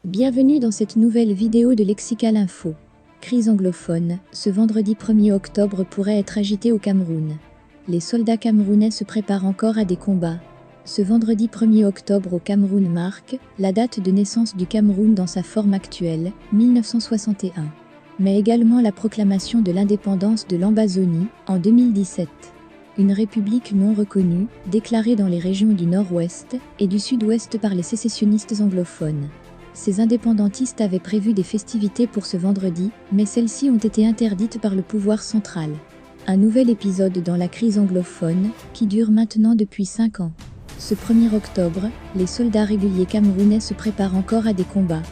Bienvenue dans cette nouvelle vidéo de Lexical Info. Crise anglophone, ce vendredi 1er octobre pourrait être agité au Cameroun. Les soldats camerounais se préparent encore à des combats. Ce vendredi 1er octobre au Cameroun marque la date de naissance du Cameroun dans sa forme actuelle, 1961. Mais également la proclamation de l'indépendance de l'Ambazonie, en 2017. Une république non reconnue, déclarée dans les régions du nord-ouest et du sud-ouest par les sécessionnistes anglophones. Ces indépendantistes avaient prévu des festivités pour ce vendredi, mais celles-ci ont été interdites par le pouvoir central. Un nouvel épisode dans la crise anglophone, qui dure maintenant depuis 5 ans. Ce 1er octobre, les soldats réguliers camerounais se préparent encore à des combats.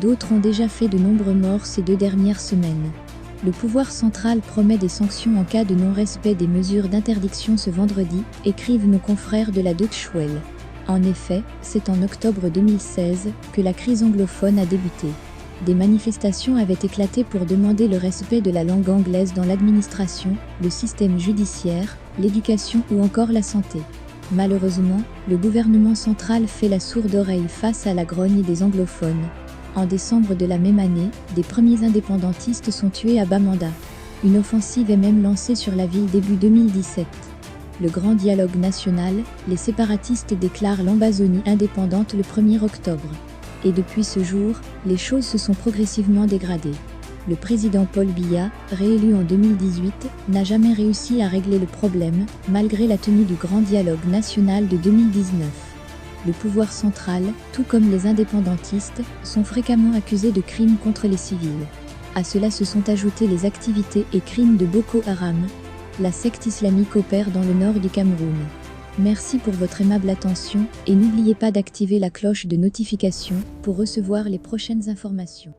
D'autres ont déjà fait de nombreux morts ces 2 dernières semaines. Le pouvoir central promet des sanctions en cas de non-respect des mesures d'interdiction ce vendredi, écrivent nos confrères de la Deutsche Welle. En effet, c'est en octobre 2016 que la crise anglophone a débuté. Des manifestations avaient éclaté pour demander le respect de la langue anglaise dans l'administration, le système judiciaire, l'éducation ou encore la santé. Malheureusement, le gouvernement central fait la sourde oreille face à la grogne des anglophones. En décembre de la même année, des premiers indépendantistes sont tués à Bamenda. Une offensive est même lancée sur la ville début 2017. Le grand dialogue national, les séparatistes déclarent l'Ambazonie indépendante le 1er octobre. Et depuis ce jour, les choses se sont progressivement dégradées. Le président Paul Biya, réélu en 2018, n'a jamais réussi à régler le problème, malgré la tenue du grand dialogue national de 2019. Le pouvoir central, tout comme les indépendantistes, sont fréquemment accusés de crimes contre les civils. À cela se sont ajoutés les activités et crimes de Boko Haram. La secte islamique opère dans le nord du Cameroun. Merci pour votre aimable attention et n'oubliez pas d'activer la cloche de notification pour recevoir les prochaines informations.